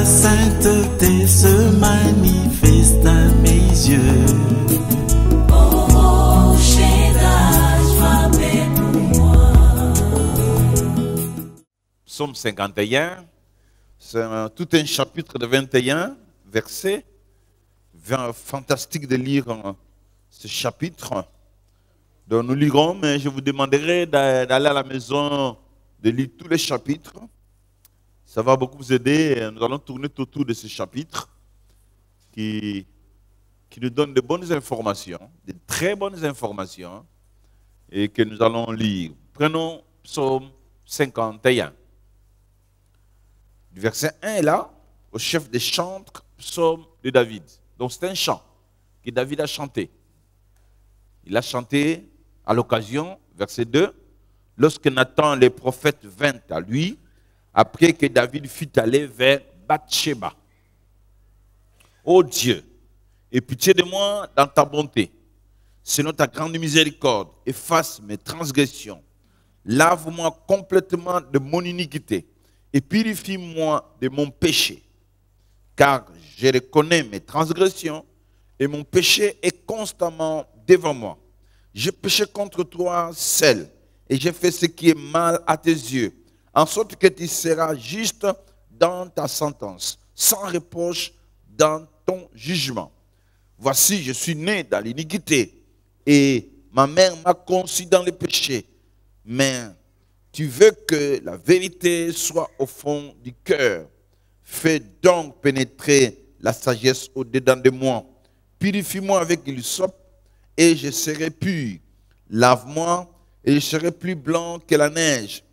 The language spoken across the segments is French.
ta sainteté se manifeste à mes yeux. Oh, Shaddai, sois paix pour moi. Psaume 51, c'est tout un chapitre de 21 versets. Fantastique de lire ce chapitre. Donc nous lirons, mais je vous demanderai d'aller à la maison, de lire tous les chapitres. Ça va beaucoup vous aider. Nous allons tourner autour de ce chapitre qui nous donne de bonnes informations, de très bonnes informations, et que nous allons lire. Prenons Psaume 51. Du verset 1 est là, au chef des chantres, Psaume de David. Donc c'est un chant que David a chanté. Il a chanté à l'occasion, verset 2, lorsque Nathan le prophète vint à lui, après que David fut allé vers Bathsheba. Ô Dieu, aie pitié de moi dans ta bonté, selon ta grande miséricorde, efface mes transgressions. Lave-moi complètement de mon iniquité et purifie-moi de mon péché. Car je reconnais mes transgressions et mon péché est constamment devant moi. J'ai péché contre toi seul et j'ai fait ce qui est mal à tes yeux, en sorte que tu seras juste dans ta sentence, sans reproche dans ton jugement. Voici, je suis né dans l'iniquité et ma mère m'a conçu dans le péché. Mais tu veux que la vérité soit au fond du cœur. Fais donc pénétrer la sagesse au-dedans de moi. Purifie-moi avec l'hysope et je serai pur. Lave-moi et je serai plus blanc que la neige.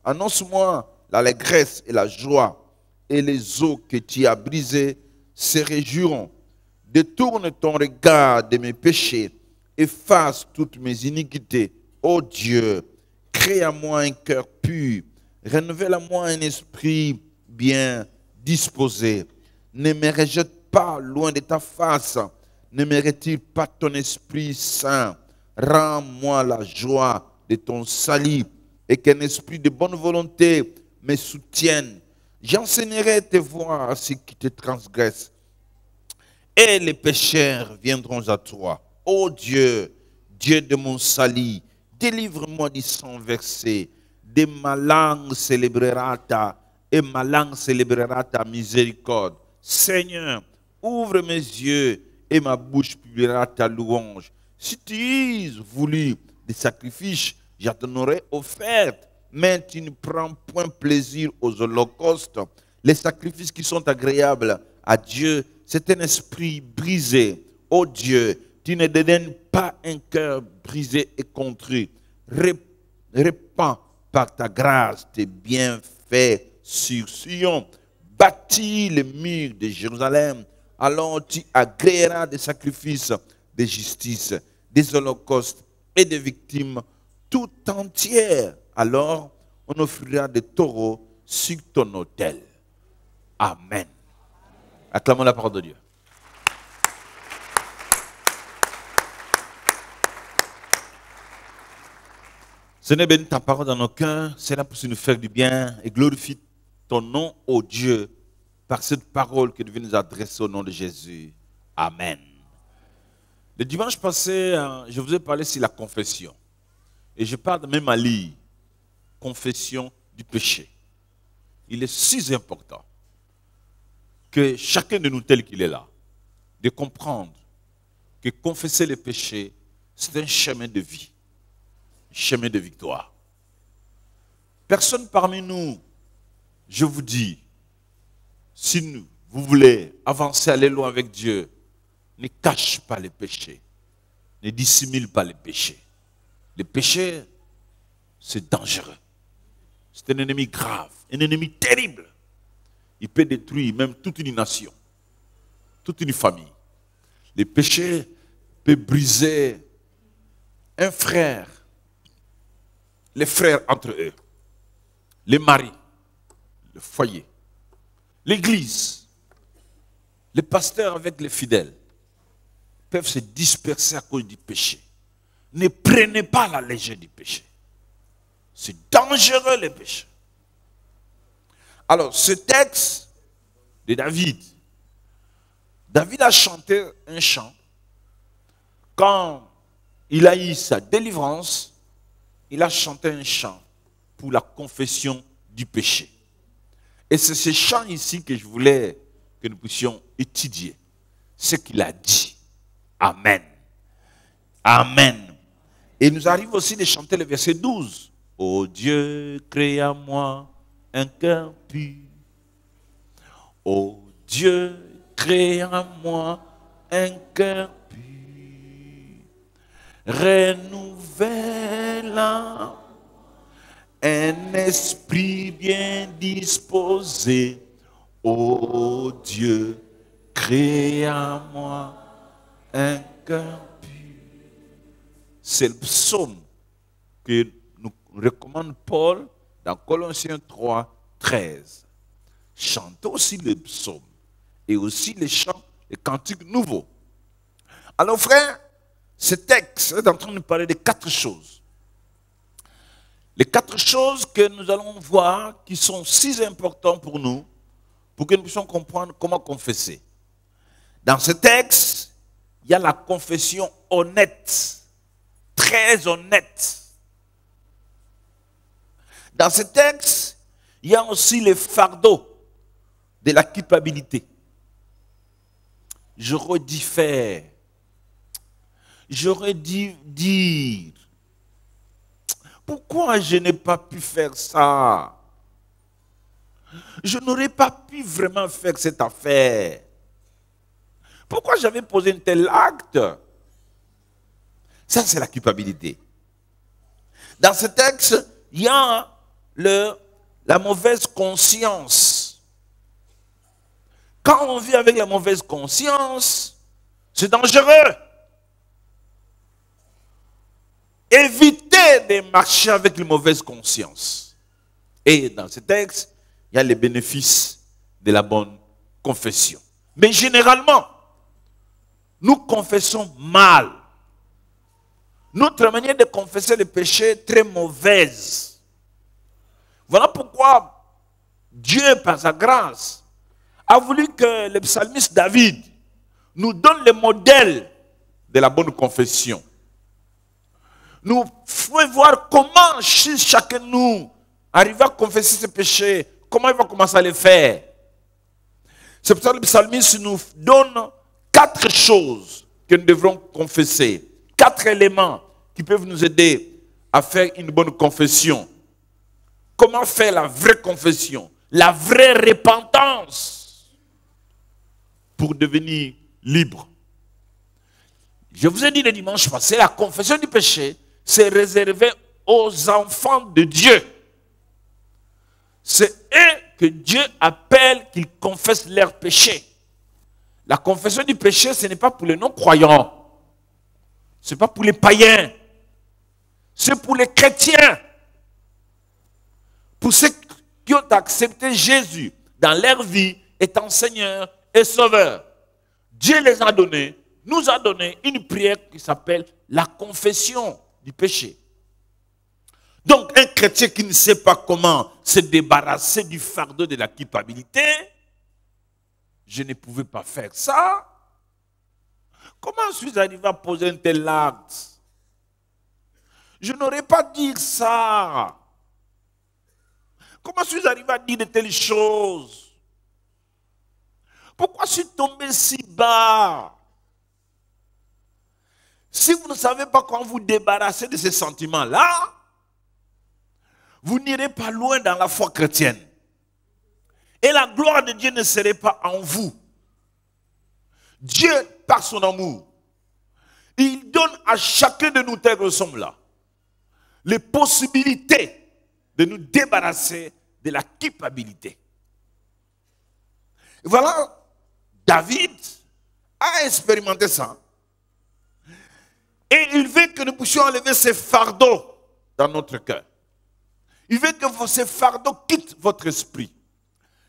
Annonce-moi l'allégresse et la joie, et les eaux que tu as brisées se réjouiront. Détourne ton regard de mes péchés, efface toutes mes iniquités. Ô Dieu, crée à moi un cœur pur, renouvelle à moi un esprit bien disposé. Ne me rejette pas loin de ta face, ne me retire pas ton esprit saint. Rends-moi la joie de ton salut et qu'un esprit de bonne volonté me soutienne. J'enseignerai tes voies à ceux qui te transgressent et les pécheurs viendront à toi. Ô Dieu, Dieu de mon salut, délivre-moi du sang versé. De ma langue célébrera ta miséricorde. Seigneur, ouvre mes yeux et ma bouche publiera ta louange. Si tu eusses voulu des sacrifices, je t'en aurais offert, mais tu ne prends point plaisir aux holocaustes. Les sacrifices qui sont agréables à Dieu, c'est un esprit brisé. Ô Dieu, tu ne dédaignes pas un cœur brisé et contrit. Répands par ta grâce tes bienfaits sur Sion. Bâtis les murs de Jérusalem. Alors tu agréeras des sacrifices de justice, des holocaustes et des victimes tout entières. Alors on offrira des taureaux sur ton autel. Amen. Acclamons la parole de Dieu. Seigneur, bénis ta parole dans nos cœurs. Seigneur, pour nous faire du bien et glorifie ton nom, ô Dieu, par cette parole que tu viens nous adresser au nom de Jésus. Amen. Le dimanche passé, je vous ai parlé sur la confession. Et je parle même à lire. Confession du péché. Il est si important que chacun de nous, tel qu'il est là, de comprendre que confesser les péchés, c'est un chemin de vie. Chemin de victoire. Personne parmi nous, je vous dis, si vous voulez avancer, aller loin avec Dieu, ne cache pas les péchés, ne dissimule pas les péchés. Les péchés, c'est dangereux. C'est un ennemi grave, un ennemi terrible. Il peut détruire même toute une nation, toute une famille. Les péchés peuvent briser un frère, les frères entre eux, les maris, le foyer, l'église, les pasteurs avec les fidèles peuvent se disperser à cause du péché. Ne prenez pas la légère du péché. C'est dangereux le péché. Alors, ce texte de David, David a chanté un chant. Quand il a eu sa délivrance, il a chanté un chant pour la confession du péché. Et c'est ce chant ici que je voulais que nous puissions étudier. Ce qu'il a dit. Amen. Amen. Et il nous arrive aussi de chanter le verset 12. Ô Dieu, crée en moi un cœur pur. Ô Dieu, crée en moi un cœur pur. Renouvelle un esprit bien disposé. Ô Dieu, crée en moi un cœur pur. C'est le psaume que nous recommande Paul dans Colossiens 3, 13. Chantez aussi le psaume et aussi les chants, les cantiques nouveaux. Alors frère, ce texte est en train de nous parler de 4 choses. Les 4 choses que nous allons voir qui sont si importantes pour nous, pour que nous puissions comprendre comment confesser. Dans ce texte, il y a la confession honnête, très honnête. Dans ce texte, il y a aussi le fardeau de la culpabilité. J'aurais dû faire, j'aurais dû dire, pourquoi je n'ai pas pu faire ça? Je n'aurais pas pu vraiment faire cette affaire. Pourquoi j'avais posé un tel acte? Ça, c'est la culpabilité. Dans ce texte, il y a la mauvaise conscience. Quand on vit avec la mauvaise conscience, c'est dangereux. Évitez de marcher avec une mauvaise conscience. Et dans ce texte, il y a les bénéfices de la bonne confession. Mais généralement, nous confessons mal. Notre manière de confesser le péché est très mauvaise. Voilà pourquoi Dieu, par sa grâce, a voulu que le psalmiste David nous donne le modèle de la bonne confession. Nous pouvons voir comment, si chacun de nous arrive à confesser ses péchés, comment il va commencer à le faire. C'est pour ça que le psalmiste nous donne 4 choses que nous devrons confesser. 4 éléments qui peuvent nous aider à faire une bonne confession. Comment faire la vraie confession, la vraie repentance pour devenir libre. Je vous ai dit le dimanche passé, la confession du péché, c'est réservé aux enfants de Dieu. C'est eux que Dieu appelle qu'ils confessent leurs péchés. La confession du péché, ce n'est pas pour les non-croyants. Ce n'est pas pour les païens. C'est pour les chrétiens. Pour ceux qui ont accepté Jésus dans leur vie étant Seigneur et Sauveur. Dieu les a donné, nous a donné une prière qui s'appelle la confession du péché. Donc un chrétien qui ne sait pas comment se débarrasser du fardeau de la culpabilité, je ne pouvais pas faire ça. Comment suis-je arrivé à poser un tel acte? Je n'aurais pas dit ça. Comment suis-je arrivé à dire de telles choses? Pourquoi suis-je tombé si bas? Si vous ne savez pas comment vous débarrasser de ces sentiments-là, vous n'irez pas loin dans la foi chrétienne. Et la gloire de Dieu ne serait pas en vous. Dieu, par son amour, il donne à chacun de nous, tels que nous sommes là, les possibilités de nous débarrasser de la culpabilité. Et voilà, David a expérimenté ça. Et il veut que nous puissions enlever ces fardeaux dans notre cœur. Il veut que ces fardeaux quittent votre esprit.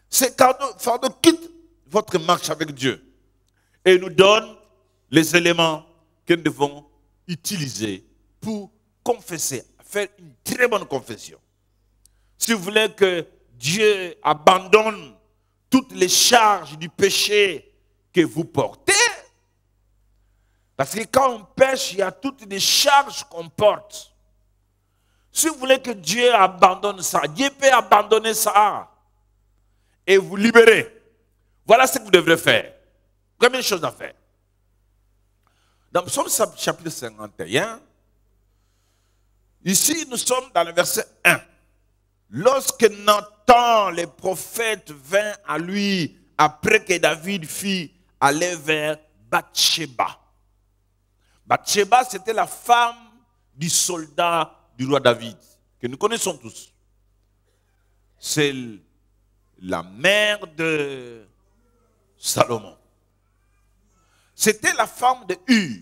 Ces fardeaux quittent votre marche avec Dieu. Et nous donne les éléments que nous devons utiliser pour confesser, faire une très bonne confession. Si vous voulez que Dieu abandonne toutes les charges du péché que vous portez. Parce que quand on pêche, il y a toutes les charges qu'on porte. Si vous voulez que Dieu abandonne ça, Dieu peut abandonner ça et vous libérer. Voilà ce que vous devrez faire. Première chose à faire. Dans Psaume chapitre 51, ici nous sommes dans le verset 1. Lorsque Nathan, le prophète, vint à lui après que David fit aller vers Bathsheba. Bathsheba, c'était la femme du soldat du roi David, que nous connaissons tous. C'est la mère de Salomon. C'était la femme de Hur,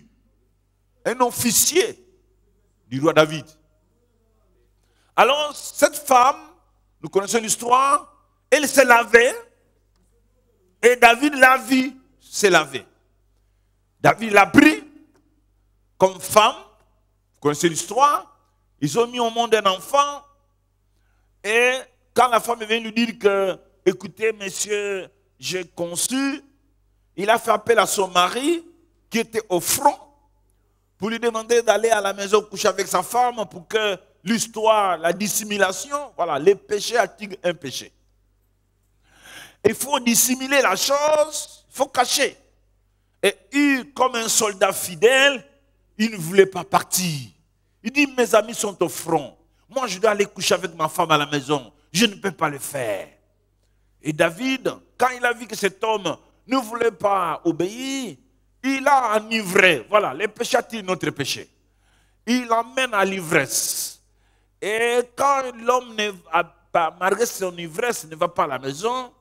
un officier du roi David. Alors, cette femme, nous connaissons l'histoire, elle s'est lavée et David l'a vue se laver. David l'a pris comme femme, vous connaissez l'histoire, ils ont mis au monde un enfant et quand la femme vient lui dire que, écoutez, monsieur, j'ai conçu, il a fait appel à son mari qui était au front pour lui demander d'aller à la maison coucher avec sa femme pour que l'histoire, la dissimulation, voilà, les péchés attirent un péché. Il faut dissimuler la chose, il faut cacher. Et il, comme un soldat fidèle, il ne voulait pas partir. Il dit, mes amis sont au front. Moi, je dois aller coucher avec ma femme à la maison. Je ne peux pas le faire. Et David, quand il a vu que cet homme ne voulait pas obéir, il a enivré. Voilà, les péchés attirent notre péché. Il l'emmène à l'ivresse. Et quand l'homme, malgré son ivresse, ne va pas à la maison,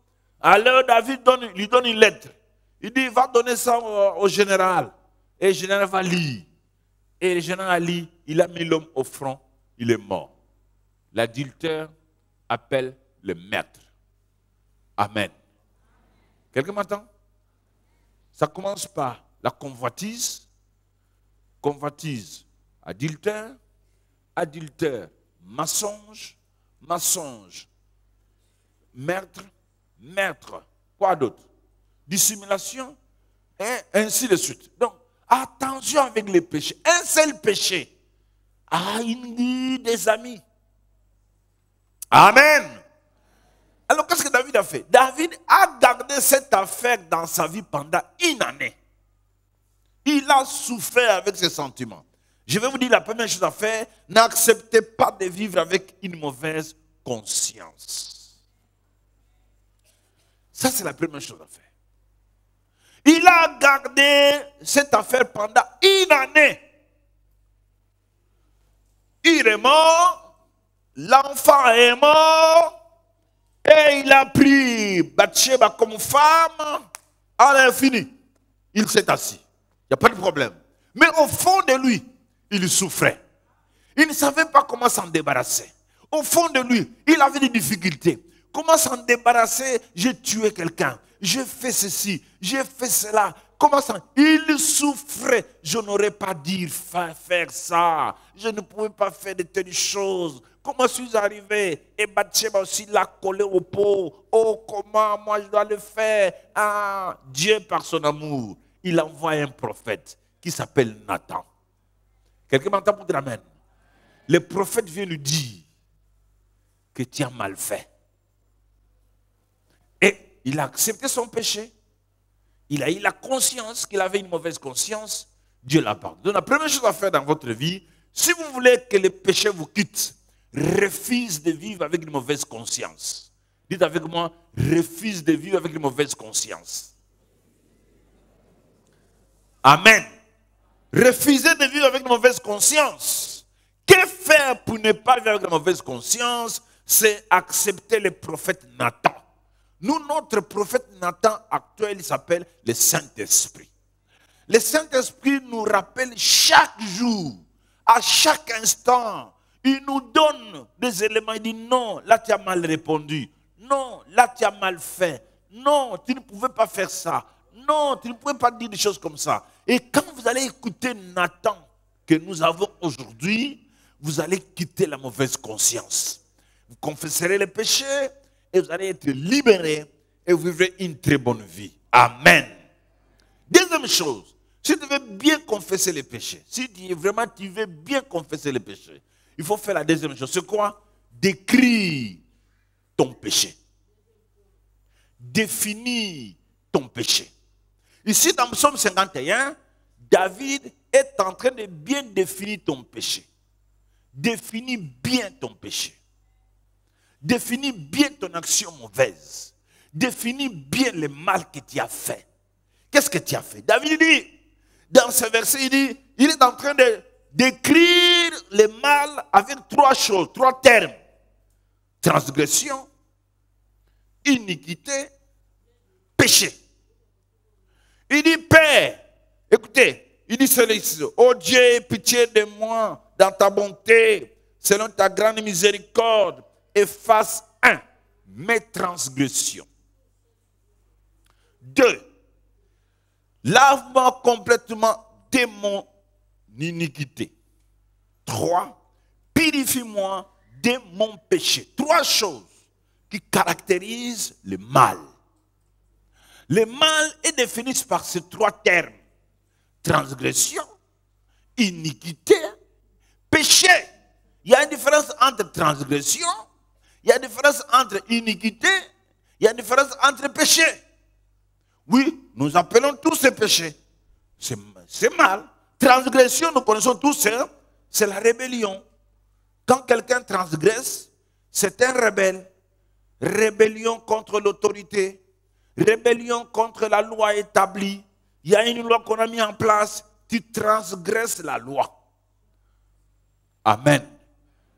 alors David lui donne une lettre. Il dit, va donner ça au général. Et le général va lire. Et le général lit, il a mis l'homme au front, il est mort. L'adultère appelle le maître. Amen. Quelqu'un m'entend? Ça commence par la convoitise. Convoitise, adultère. Adultère, mensonge. Mensonge, maître. Maître, quoi d'autre? Dissimulation, et ainsi de suite. Donc, attention avec les péchés. Un seul péché a une des amis. Amen. Alors, qu'est-ce que David a fait? David a gardé cette affaire dans sa vie pendant une année. Il a souffert avec ses sentiments. Je vais vous dire la première chose à faire, n'acceptez pas de vivre avec une mauvaise conscience. Ça, c'est la première chose à faire. Il a gardé cette affaire pendant une année. Il est mort, l'enfant est mort, et il a pris Bathsheba comme femme à l'infini. Il s'est assis. Il n'y a pas de problème. Mais au fond de lui, il souffrait. Il ne savait pas comment s'en débarrasser. Au fond de lui, il avait des difficultés. Comment s'en débarrasser? J'ai tué quelqu'un. J'ai fait ceci. J'ai fait cela. Comment ça? Il souffrait. Je n'aurais pas dû faire ça. Je ne pouvais pas faire de telles choses. Comment suis-je arrivé? Et Bathsheba aussi l'a collé au pot. Oh, comment moi je dois le faire? Ah, Dieu par son amour, il envoie un prophète qui s'appelle Nathan. Quelqu'un m'entend pour dire amen? Le prophète vient lui dire que tu as mal fait. Et il a accepté son péché. Il a eu la conscience qu'il avait une mauvaise conscience. Dieu l'a pardonné. Donc la première chose à faire dans votre vie, si vous voulez que le péché vous quitte, refuse de vivre avec une mauvaise conscience. Dites avec moi, refuse de vivre avec une mauvaise conscience. Amen. Refusez de vivre avec une mauvaise conscience. Que faire pour ne pas vivre avec une mauvaise conscience? C'est accepter le prophète Nathan. Nous, notre prophète Nathan actuel, il s'appelle le Saint-Esprit. Le Saint-Esprit nous rappelle chaque jour, à chaque instant, il nous donne des éléments. Il dit non, là tu as mal répondu. Non, là tu as mal fait. Non, tu ne pouvais pas faire ça. Non, tu ne pouvais pas dire des choses comme ça. Et quand vous allez écouter Nathan que nous avons aujourd'hui, vous allez quitter la mauvaise conscience. Vous confesserez les péchés. et vous allez être libérés et vous vivrez une très bonne vie. Amen. Deuxième chose, si tu veux bien confesser les péchés, si vraiment tu veux bien confesser les péchés, il faut faire la deuxième chose. C'est quoi? Décrire ton péché. Définir ton péché. Ici, dans Psaume 51, David est en train de bien définir ton péché. Définis bien ton péché. Définis bien ton action mauvaise. Définis bien le mal que tu as fait. Qu'est-ce que tu as fait? David dit, dans ce verset, il est en train de décrire le mal avec trois choses, trois termes. Transgression, iniquité, péché. Il dit, Père, écoutez, il dit ceci, oh Dieu, aie pitié de moi dans ta bonté, selon ta grande miséricorde, efface mes transgressions. 2, lave-moi complètement de mon iniquité. 3, purifie-moi de mon péché. 3 choses qui caractérisent le mal. Le mal est défini par ces 3 termes. Transgression, iniquité, péché. Il y a une différence entre transgression, il y a une différence entre iniquité, il y a une différence entre péché. Oui, nous appelons tous ces péchés. C'est mal. Transgression, nous connaissons tous, c'est la rébellion. Quand quelqu'un transgresse, c'est un rebelle. Rébellion contre l'autorité. Rébellion contre la loi établie. Il y a une loi qu'on a mis en place. Tu transgresses la loi. Amen.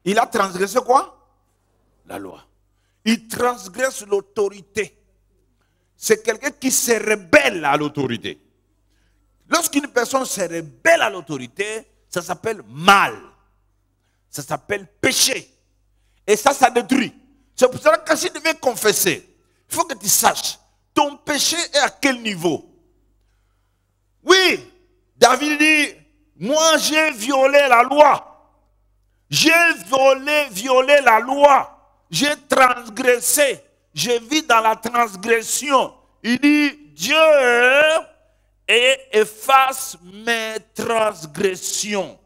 Il a transgressé quoi? La loi. Il transgresse l'autorité. C'est quelqu'un qui se rebelle à l'autorité. Lorsqu'une personne se rebelle à l'autorité, ça s'appelle mal. Ça s'appelle péché. Et ça détruit. C'est pour ça que si tu veux confesser, il faut que tu saches, ton péché est à quel niveau? Oui, David dit, moi j'ai violé la loi. J'ai violé la loi. J'ai transgressé. Je vis dans la transgression. Il dit, Dieu efface mes transgressions.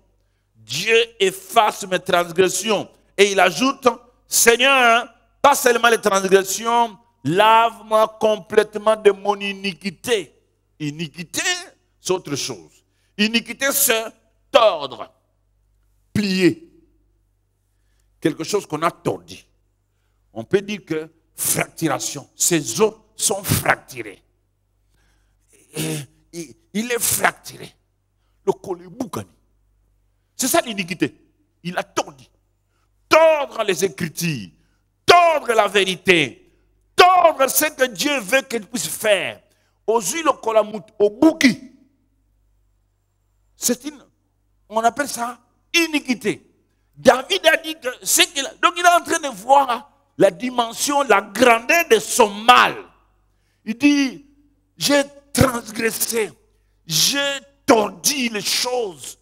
Dieu efface mes transgressions. Et il ajoute, Seigneur, pas seulement les transgressions, lave-moi complètement de mon iniquité. Iniquité, c'est autre chose. Iniquité, c'est tordre, plier. Quelque chose qu'on a tordu. On peut dire que fracturation, ses os sont fracturés. Il est fracturé. Le collet boucani. C'est ça l'iniquité. Il a tordu. Tordre les Écritures, tordre la vérité, tordre ce que Dieu veut qu'il puisse faire. Aux huiles au colamout, au bouki. On appelle ça iniquité. David a dit que c'est qu'il a. Donc il est en train de voir la dimension, la grandeur de son mal. Il dit, j'ai transgressé, j'ai tordu les choses.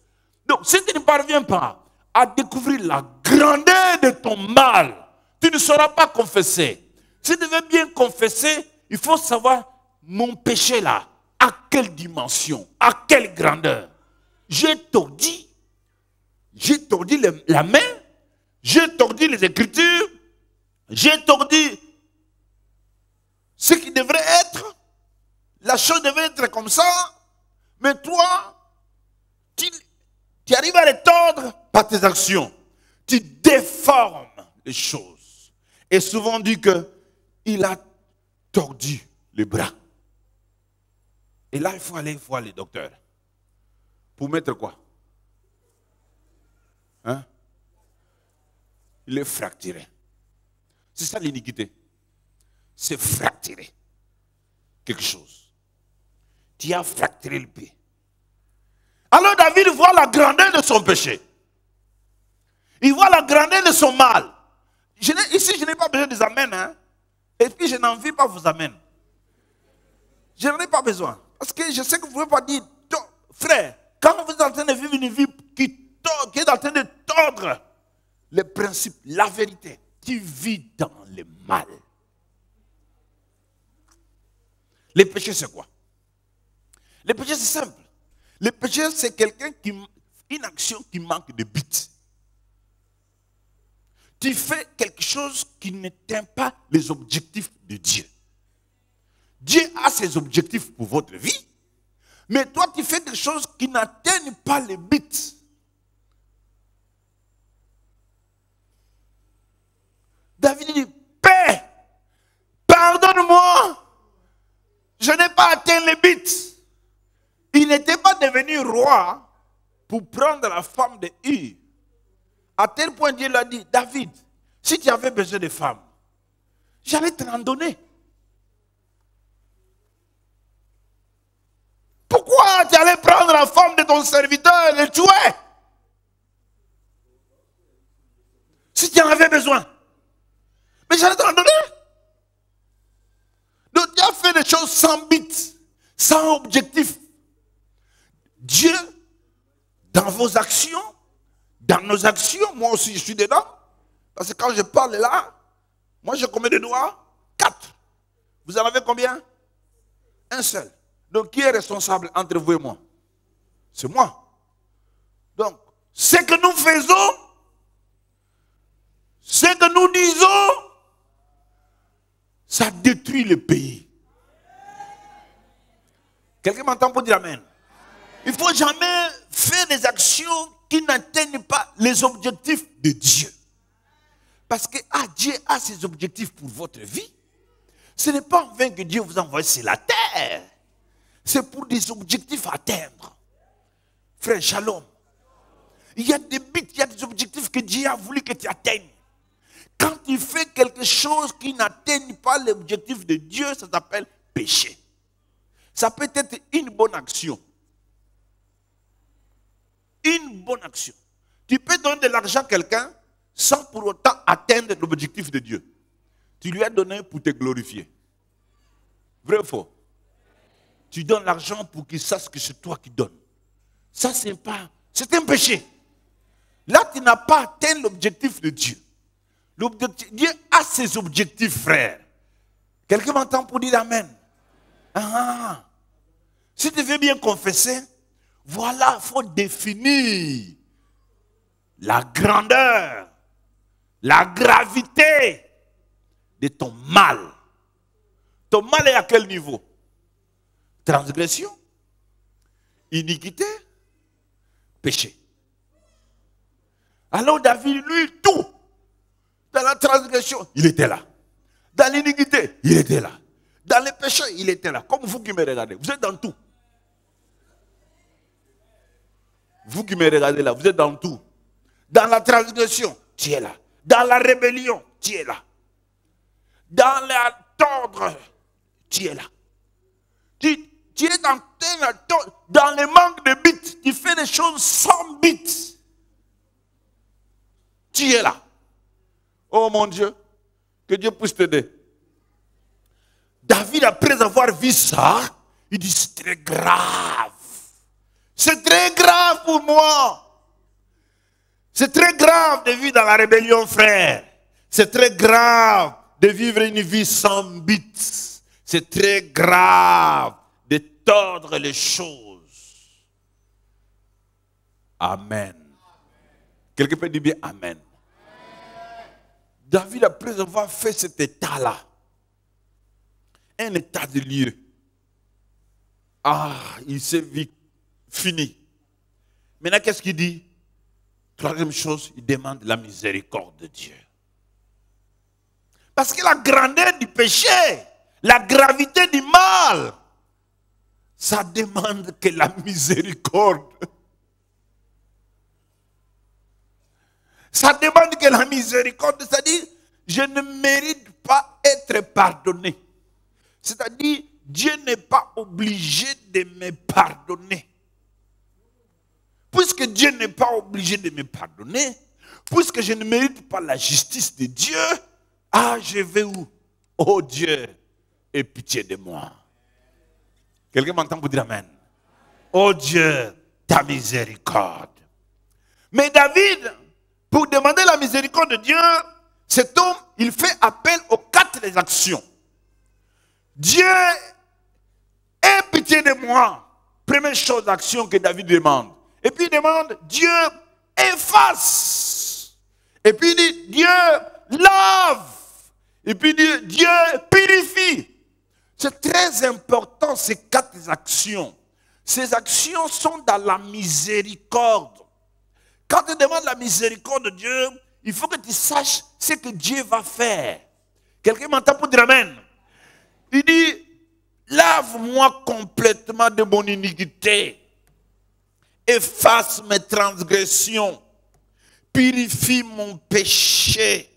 Donc si tu ne parviens pas à découvrir la grandeur de ton mal, tu ne sauras pas confesser. Si tu veux bien confesser, il faut savoir mon péché là, à quelle dimension, à quelle grandeur. J'ai tordu la main, j'ai tordu les Écritures, j'ai tordu ce qui devrait être, la chose devait être comme ça, mais toi, tu arrives à les tordre par tes actions. Tu déformes les choses. Et souvent on dit qu'il a tordu les bras. Et là, il faut aller voir le docteur. Pour mettre quoi? Hein? Il est fracturé. C'est ça l'iniquité. C'est fracturé. Quelque chose. Tu as fracturé le pied. Alors David voit la grandeur de son péché. Il voit la grandeur de son mal. Ici, je n'ai pas besoin des amens. Hein? Et puis, je n'en vis pas vos amens. Je n'en ai pas besoin. Parce que je sais que vous ne pouvez pas dire, frère, quand vous êtes en train de vivre une vie qui est en train de tordre les principes, la vérité, tu vis dans le mal. Les péchés, c'est quoi? Les péchés, c'est simple. Les péchés, c'est une action qui manque de but. Tu fais quelque chose qui n'atteint pas les objectifs de Dieu. Dieu a ses objectifs pour votre vie, mais toi, tu fais quelque chose qui n'atteint pas les buts. David dit, Père, pardonne-moi, je n'ai pas atteint les buts. Il n'était pas devenu roi pour prendre la femme de Ur. À tel point, Dieu lui a dit, David, si tu avais besoin de femmes, j'allais te l'en donner. Pourquoi tu allais prendre la femme de ton serviteur et le tuer? Si tu en avais besoin. Mais j'allais te l'en donner. Donc tu as fait des choses sans but, sans objectif. Dieu, dans vos actions, dans nos actions, moi aussi je suis dedans. Parce que quand je parle là, moi j'ai combien de doigts? 4. Vous en avez combien? Un seul. Donc qui est responsable entre vous et moi? C'est moi. Donc, ce que nous faisons, ce que nous disons, ça détruit le pays. Quelqu'un m'entend pour dire amen? Il ne faut jamais faire des actions qui n'atteignent pas les objectifs de Dieu. Parce que Dieu a ses objectifs pour votre vie. Ce n'est pas en vain que Dieu vous envoie sur la terre. C'est pour des objectifs à atteindre. Frère, shalom. Il y a des buts, il y a des objectifs que Dieu a voulu que tu atteignes. Quand tu fais quelque chose qui n'atteigne pas l'objectif de Dieu, ça s'appelle péché. Ça peut être une bonne action. Une bonne action. Tu peux donner de l'argent à quelqu'un sans pour autant atteindre l'objectif de Dieu. Tu lui as donné pour te glorifier. Vrai ou faux? Tu donnes l'argent pour qu'il sache que c'est toi qui donnes. Ça, c'est un péché. Là, tu n'as pas atteint l'objectif de Dieu. Dieu a ses objectifs, frère. Quelqu'un m'entend pour dire amen? Si tu veux bien confesser, voilà, il faut définir la grandeur, la gravité de ton mal. Ton mal est à quel niveau? Transgression, iniquité, péché. Alors David, lui, tout. Dans la transgression, il était là. Dans l'iniquité, il était là. Dans les péchés, il était là. Comme vous qui me regardez, vous êtes dans tout. Vous qui me regardez là, vous êtes dans tout. Dans la transgression, tu es là. Dans la rébellion, tu es là. Dans la tordre, tu es là. Tu es dans le manque de but. Tu fais des choses sans but. Tu es là. Oh mon Dieu, que Dieu puisse t'aider. David, après avoir vu ça, il dit, c'est très grave. C'est très grave pour moi. C'est très grave de vivre dans la rébellion, frère. C'est très grave de vivre une vie sans but. C'est très grave de tordre les choses. Amen. Quelqu'un peut dire bien amen. David, après avoir fait cet état-là, un état de lieu, il s'est vu fini. Maintenant, qu'est-ce qu'il dit? Troisième chose, il demande la miséricorde de Dieu. Parce que la grandeur du péché, la gravité du mal, ça demande que la miséricorde. Ça demande que la miséricorde, c'est-à-dire, je ne mérite pas être pardonné. C'est-à-dire, Dieu n'est pas obligé de me pardonner. Puisque Dieu n'est pas obligé de me pardonner, puisque je ne mérite pas la justice de Dieu, je vais où? Oh Dieu, aie pitié de moi. Quelqu'un m'entend pour dire amen? Oh Dieu, ta miséricorde. Mais David, pour demander la miséricorde de Dieu, cet homme, il fait appel aux 4 actions. Dieu pitié de moi. Première chose, action que David demande. Et puis il demande, Dieu efface. Et puis il dit, Dieu lave. Et puis il dit, Dieu purifie. C'est très important ces 4 actions. Ces actions sont dans la miséricorde. Quand tu demandes la miséricorde de Dieu, il faut que tu saches ce que Dieu va faire. Quelqu'un m'entend pour dire amen. Il dit, lave-moi complètement de mon iniquité. Efface mes transgressions. Purifie mon péché.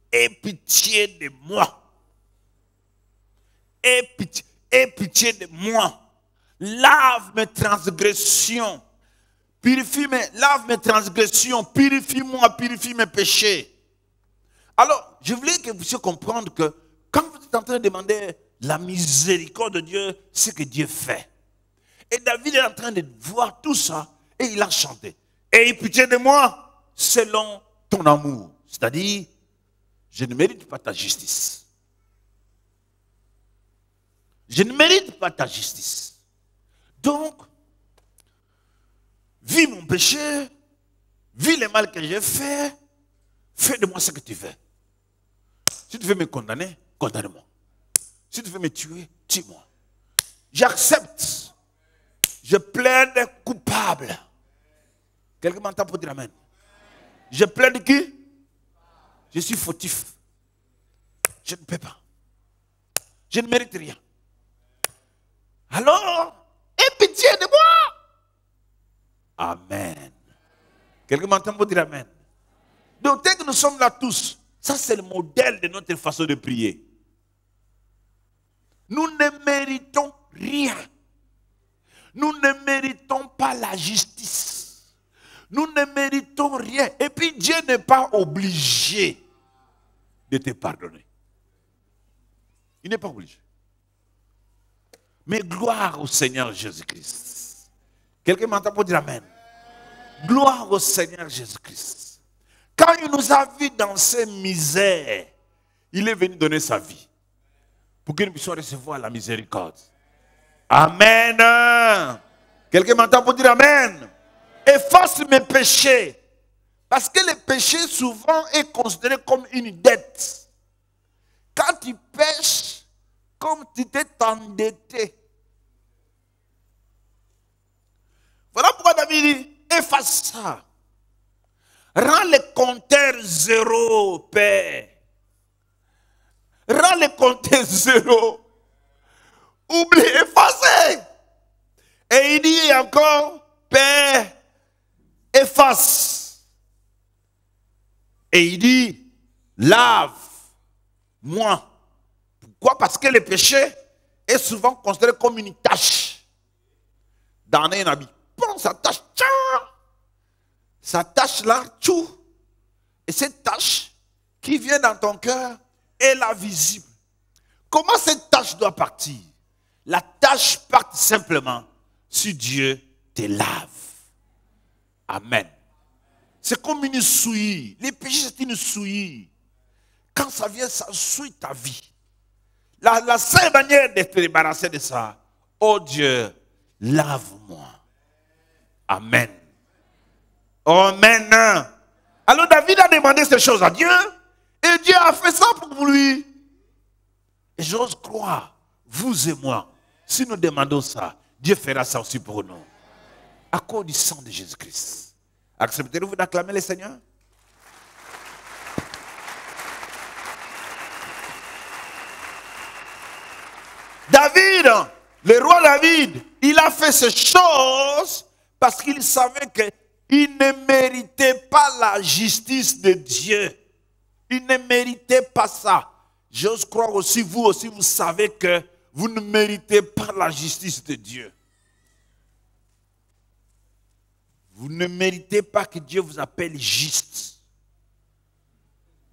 Aie pitié de moi. Aie pitié de moi. Lave mes transgressions. Lave mes transgressions. Purifie-moi, purifie mes péchés. Alors, je voulais que vous puissiez comprendre que quand vous êtes en train de demander la miséricorde de Dieu, c'est ce que Dieu fait. Et David est en train de voir tout ça et il a chanté. Aie pitié de moi selon ton amour. C'est-à-dire, je ne mérite pas ta justice. Je ne mérite pas ta justice. Donc, vis mon péché, vis le mal que j'ai fait, fais de moi ce que tu veux. Si tu veux me condamner, condamne-moi. Si tu veux me tuer, tue-moi. J'accepte. Je plaide coupable. Quelqu'un m'entend pour dire amen. Je plaide qui? Je suis fautif. Je ne peux pas. Je ne mérite rien. Alors, aie pitié de moi. Amen. Quelqu'un m'entend pour dire amen. Donc, dès que nous sommes là tous, ça c'est le modèle de notre façon de prier. Nous ne méritons rien. Nous ne méritons pas la justice. Nous ne méritons rien. Et puis Dieu n'est pas obligé de te pardonner. Il n'est pas obligé. Mais gloire au Seigneur Jésus-Christ. Quelqu'un m'entend pour dire amen. Gloire au Seigneur Jésus-Christ. Quand il nous a vus dans ces misères, il est venu donner sa vie pour que nous puissions recevoir la miséricorde. Amen. Quelqu'un m'entend pour dire amen. Efface mes péchés. Parce que le péché souvent est considéré comme une dette. Quand tu pêches, comme tu t'es endetté. Voilà pourquoi David dit, efface ça. Rends le compteur zéro, Père. Rends le compteur zéro. Oublie, effacez. Et il dit encore, Père, efface. Et il dit, lave-moi. Pourquoi? Parce que le péché est souvent considéré comme une tache dans un habit. Bon, ça tache, ça tache là, tout. Et cette tache qui vient dans ton cœur est là visible. Comment cette tache doit partir? La tache part simplement si Dieu te lave. Amen. C'est comme une souillie. Les péchés, c'est une souillie. Quand ça vient, ça souille ta vie. La seule manière de te débarrasser de ça, oh Dieu, lave-moi. Amen. Amen. Alors David a demandé ces choses à Dieu et Dieu a fait ça pour lui. Et j'ose croire, vous et moi, si nous demandons ça, Dieu fera ça aussi pour nous. À cause du sang de Jésus-Christ. Accepterez-vous d'acclamer le Seigneur? David, le roi David, il a fait ces choses parce qu'il savait qu'il ne méritait pas la justice de Dieu. Il ne méritait pas ça. J'ose croire aussi, vous savez que vous ne méritez pas la justice de Dieu. Vous ne méritez pas que Dieu vous appelle juste.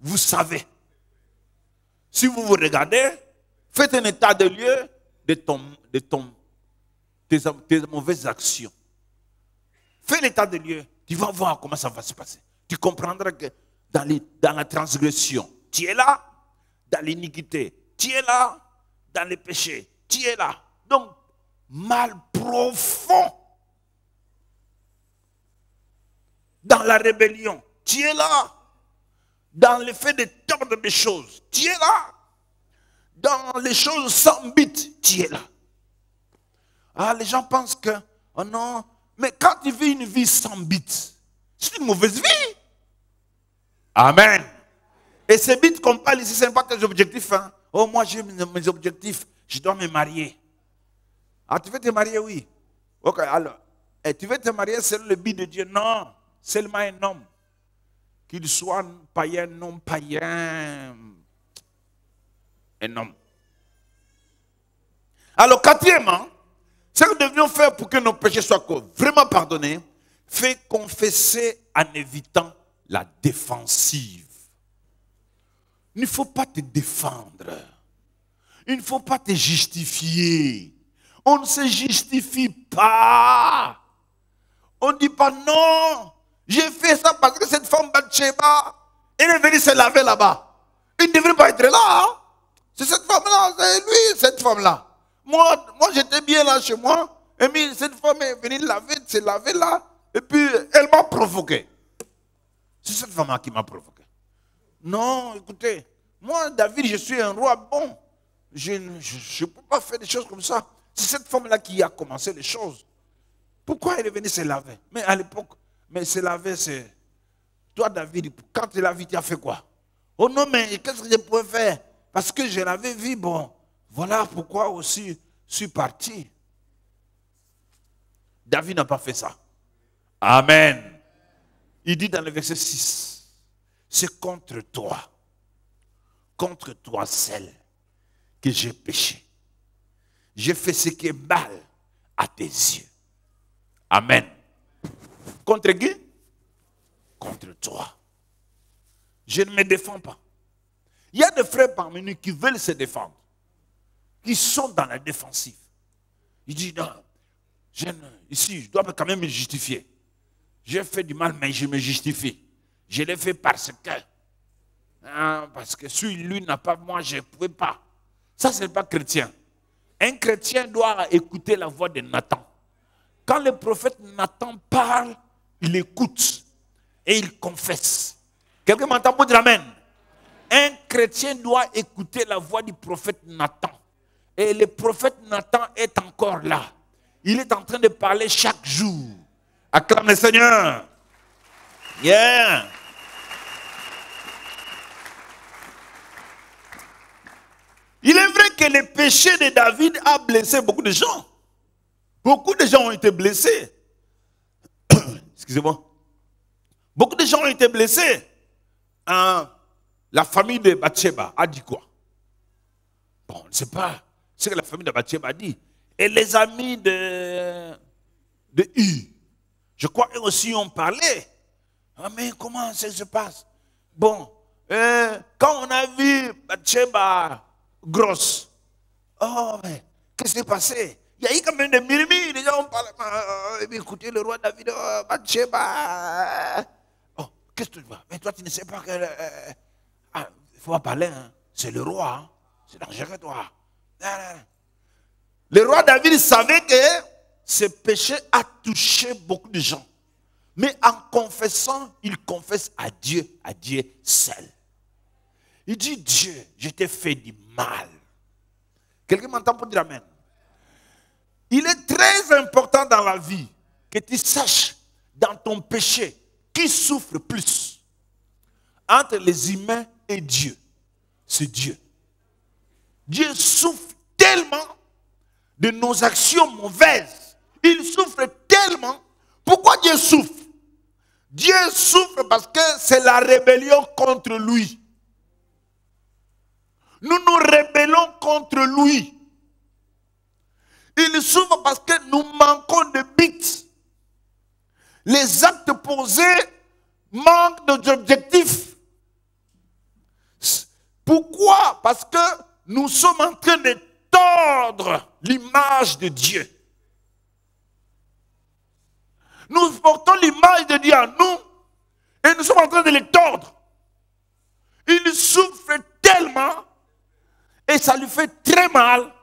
Vous savez. Si vous vous regardez, faites un état de lieu de tes mauvaises actions. Fais l'état de lieu. Tu vas voir comment ça va se passer. Tu comprendras que dans la transgression, tu es là. Dans l'iniquité, tu es là. Dans les péchés, tu es là. Donc, mal profond dans la rébellion. Tu es là. Dans le fait de tordre des choses. Tu es là. Dans les choses sans but. Tu es là. Ah, les gens pensent que, oh non, mais quand tu vis une vie sans but, c'est une mauvaise vie. Amen. Et ces buts qu'on parle ici, ce n'est pas tes objectifs. Hein. Oh, moi j'ai mes objectifs. Je dois me marier. Ah, tu veux te marier, oui. Ok, alors. Et tu veux te marier, c'est le but de Dieu. Non, seulement un homme. Qu'il soit païen, non païen. Un homme. Alors, quatrièmement, ce que nous devions faire pour que nos péchés soient vraiment pardonnés, fait confesser en évitant la défensive. Il ne faut pas te défendre. Il ne faut pas te justifier. On ne se justifie pas. On ne dit pas non. J'ai fait ça parce que cette femme Bathsheba, elle est venue se laver là-bas. Il ne devrait pas être là. Hein? C'est cette femme-là, c'est lui, cette femme-là. Moi j'étais bien là chez moi. Et puis cette femme est venue se laver là. Et puis elle m'a provoqué. C'est cette femme-là qui m'a provoqué. Non, écoutez, moi David, je suis un roi bon. Je ne peux pas faire des choses comme ça. C'est cette femme-là qui a commencé les choses. Pourquoi elle est venue se laver? Mais à l'époque, mais se laver, c'est... Toi, David, quand tu l'as vu, tu as fait quoi? Oh non, mais qu'est-ce que je pouvais faire? Parce que je l'avais vu, bon, voilà pourquoi aussi je suis parti. David n'a pas fait ça. Amen. Il dit dans le verset 6, c'est contre toi seul, que j'ai péché. J'ai fait ce qui est mal à tes yeux. Amen. Contre qui? Contre toi. Je ne me défends pas. Il y a des frères parmi nous qui veulent se défendre, qui sont dans la défensive. Ils disent non, ici, je dois quand même me justifier. J'ai fait du mal, mais je me justifie. Je l'ai fait parce que si lui n'a pas, moi je ne pouvais pas. Ça, ce n'est pas chrétien. Un chrétien doit écouter la voix de Nathan. Quand le prophète Nathan parle, il écoute et il confesse. Quelqu'un m'entend pour dire amen? Un chrétien doit écouter la voix du prophète Nathan. Et le prophète Nathan est encore là. Il est en train de parler chaque jour. Acclame le Seigneur. Yeah. Il est vrai que le péché de David a blessé beaucoup de gens. Beaucoup de gens ont été blessés. Excusez-moi. Beaucoup de gens ont été blessés. La famille de Bathsheba a dit quoi? Bon, on ne sait pas ce que la famille de Bathsheba a dit. Et les amis de U, je crois eux aussi ont parlé. Ah mais comment ça se passe? Bon, quand on a vu Bathsheba grosse, oh mais qu'est-ce qui s'est passé? Il y a eu quand même des murmures, les gens ont parlé. Écoutez, le roi David, Bathsheba. Oh, qu'est-ce que tu vois? Mais toi, tu ne sais pas que... il faut pas parler, hein. C'est le roi, hein. C'est dangereux, toi. Le roi David savait que ce péché a touché beaucoup de gens. Mais en confessant, il confesse à Dieu seul. Il dit, Dieu, je t'ai fait du mal. Quelqu'un m'entend pour dire amen? Il est très important dans la vie que tu saches dans ton péché qui souffre plus entre les humains et Dieu. C'est Dieu. Dieu souffre tellement de nos actions mauvaises. Il souffre tellement. Pourquoi Dieu souffre? Dieu souffre parce que c'est la rébellion contre lui. Nous nous rébellons contre lui. Il souffre parce que nous manquons de but. Les actes posés manquent d'objectifs. Pourquoi? Parce que nous sommes en train de tordre l'image de Dieu. Nous portons l'image de Dieu en nous et nous sommes en train de les tordre. Il souffre tellement et ça lui fait très mal.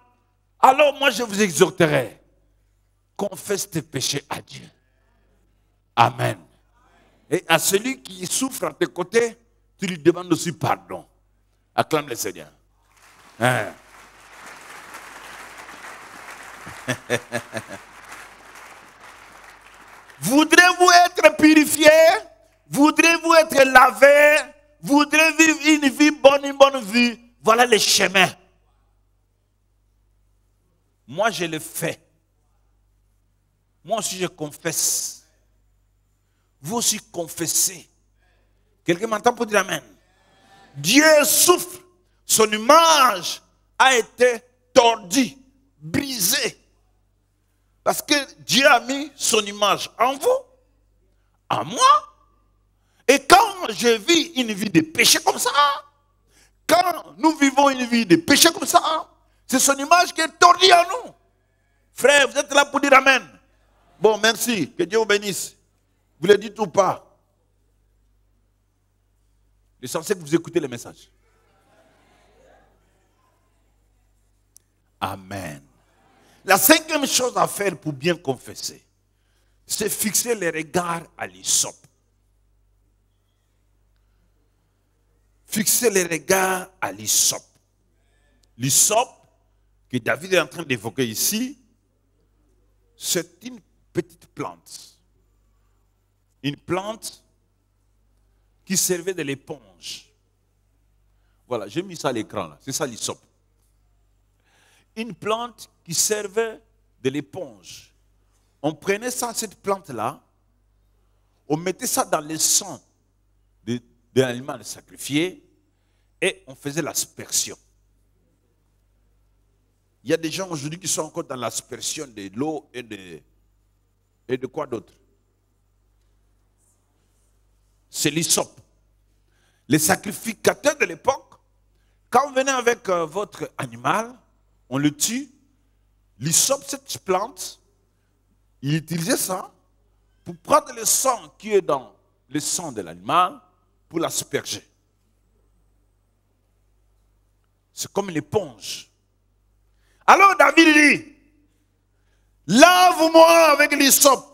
Alors moi je vous exhorterai confesse tes péchés à Dieu. Amen. Et à celui qui souffre à tes côtés, tu lui demandes aussi pardon. Acclame le Seigneur. Hein? Voudrez-vous être purifié? Voudrez-vous être lavé? Voudrez vivre une vie bonne, une bonne vie? Voilà le chemin. Moi, je le fais. Moi aussi, je confesse. Vous aussi, confessez. Quelqu'un m'entend pour dire Amen? Dieu souffre. Son image a été tordue, brisée. Parce que Dieu a mis son image en vous, en moi. Et quand je vis une vie de péché comme ça, quand nous vivons une vie de péché comme ça, c'est son image qui est tordue en nous. Frère, vous êtes là pour dire Amen. Bon, merci. Que Dieu vous bénisse. Vous le dites ou pas? L'essentiel que vous écoutez le message. Amen. La cinquième chose à faire pour bien confesser, c'est fixer les regards à l'hysope. Fixer les regards à l'hysope. L'hysope que David est en train d'évoquer ici, c'est une petite plante. Une plante qui servait de l'éponge. Voilà, j'ai mis ça à l'écran là. C'est ça l'hysope. Une plante qui servait de l'éponge. On prenait ça, cette plante-là, on mettait ça dans le sang de l'animal sacrifié et on faisait l'aspersion. Il y a des gens aujourd'hui qui sont encore dans l'aspersion de l'eau et de quoi d'autre? C'est l'hysope. Les sacrificateurs de l'époque, quand vous venez avec votre animal, on le tue. L'hysope, cette plante, il utilisait ça pour prendre le sang qui est dans le sang de l'animal pour l'asperger. C'est comme une éponge. Alors David dit, lave-moi avec l'hysope,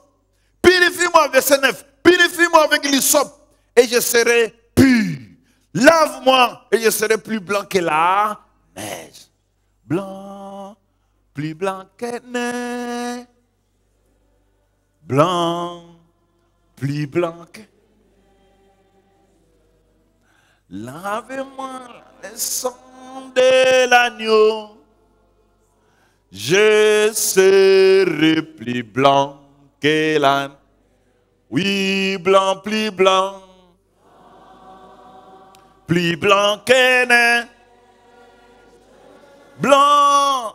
purifie-moi, verset 9, purifie-moi avec l'hysope et je serai pur. Lave-moi et je serai plus blanc que la neige. Blanc, plus blanc que neige. Blanc, plus blanc que... Lavez-moi le sang de l'agneau. Je serai plus blanc que l'âne. Oui, blanc, plus blanc. Plus blanc que neige. Blanc,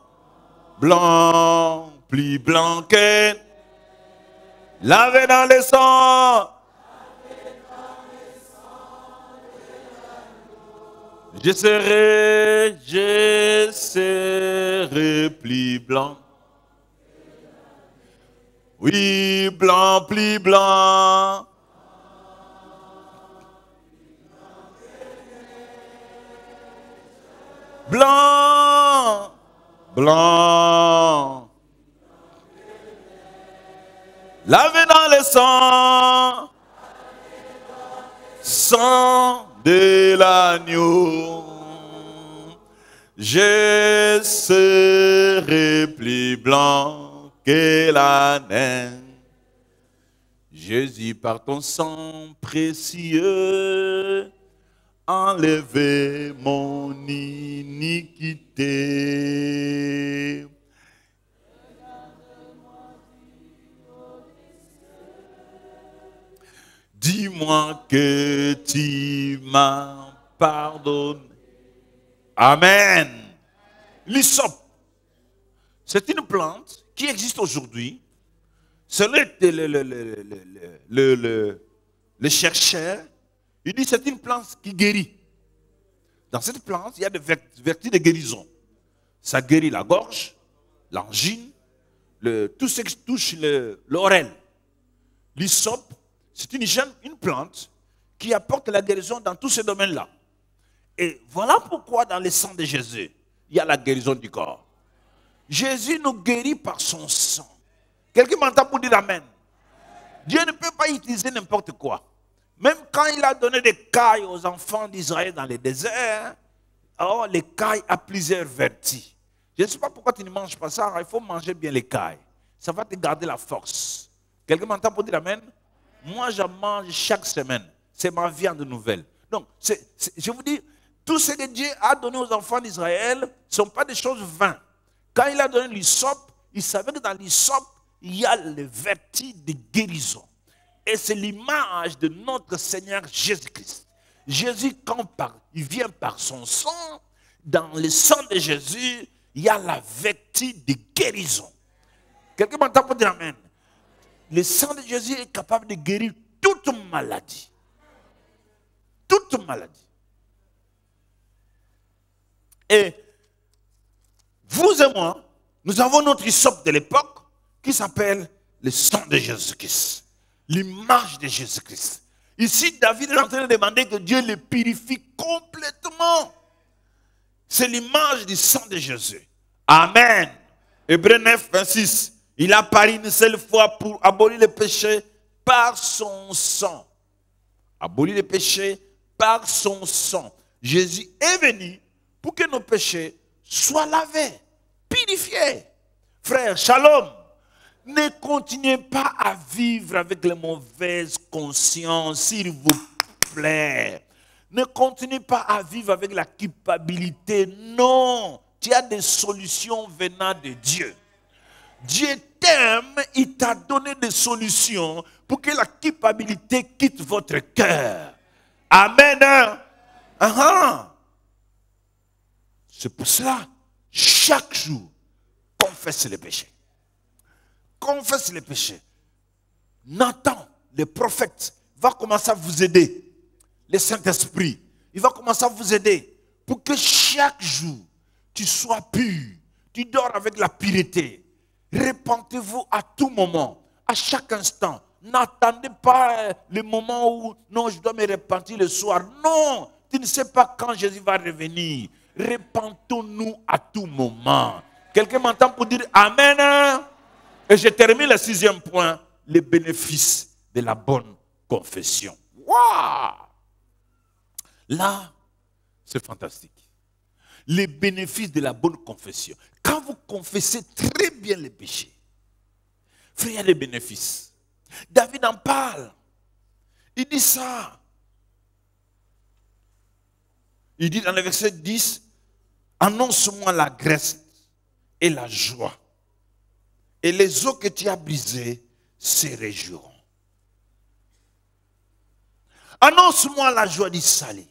blanc, plus blanc que... Lavé dans le sang. Je serai plus blanc. Oui, blanc, plus blanc. Blanc, blanc. Lavé dans le sang. Sang de l'agneau. Je serai plus blanc que la neige. Jésus, par ton sang précieux, enlevez mon iniquité. Dis-moi que tu m'as pardonné. Amen. L'hysope, c'est une plante qui existe aujourd'hui. Le chercheur, il dit que c'est une plante qui guérit. Dans cette plante, il y a des vertus de guérison. Ça guérit la gorge, l'angine, tout ce qui touche l'oreille. L'hysope, c'est une plante qui apporte la guérison dans tous ces domaines-là. Et voilà pourquoi dans le sang de Jésus, il y a la guérison du corps. Jésus nous guérit par son sang. Quelqu'un m'entend pour dire Amen. Dieu ne peut pas utiliser n'importe quoi. Même quand il a donné des cailles aux enfants d'Israël dans le désert, alors les cailles ont plusieurs vertus. Je ne sais pas pourquoi tu ne manges pas ça, il faut manger bien les cailles. Ça va te garder la force. Quelqu'un m'entend pour dire Amen? Moi, je mange chaque semaine. C'est ma viande nouvelle. Donc, je vous dis, tout ce que Dieu a donné aux enfants d'Israël ne sont pas des choses vaines. Quand il a donné l'hysope, il savait que dans l'hysope, il y a le vertu de guérison. Et c'est l'image de notre Seigneur Jésus-Christ. Jésus, quand il vient par son sang, dans le sang de Jésus, il y a la vertu de guérison. Quelqu'un m'entend pour dire Amen? Le sang de Jésus est capable de guérir toute maladie. Toute maladie. Et vous et moi, nous avons notre hysope de l'époque qui s'appelle le sang de Jésus-Christ. L'image de Jésus-Christ. Ici, David est en train de demander que Dieu le purifie complètement. C'est l'image du sang de Jésus. Amen. Hébreux 9, 26. Il a pari une seule fois pour abolir le péché par son sang. Abolir le péché par son sang. Jésus est venu pour que nos péchés soient lavés, purifiés. Frère, shalom. Ne continuez pas à vivre avec les mauvaises consciences, s'il vous plaît. Ne continuez pas à vivre avec la culpabilité. Non, tu as des solutions venant de Dieu. Dieu t'aime, il t'a donné des solutions pour que la culpabilité quitte votre cœur. Amen. C'est pour cela, chaque jour, confesse les péchés. Confesse les péchés. Nathan, le prophète, va commencer à vous aider. Le Saint-Esprit, il va commencer à vous aider pour que chaque jour, tu sois pur. Tu dors avec la pureté. Repentez-vous à tout moment, à chaque instant. N'attendez pas le moment où, non, je dois me repentir le soir. Non, tu ne sais pas quand Jésus va revenir. Repentons-nous à tout moment. Quelqu'un m'entend pour dire Amen? Et je termine le 6e point, les bénéfices de la bonne confession. Waouh! Là, c'est fantastique. Les bénéfices de la bonne confession. Quand vous confessez très bien les péchés, frère, il y a des bénéfices. David en parle. Il dit ça. Il dit dans le verset 10, annonce-moi la grâce et la joie. Et les os que tu as brisés se réjouiront. Annonce-moi la joie du salut.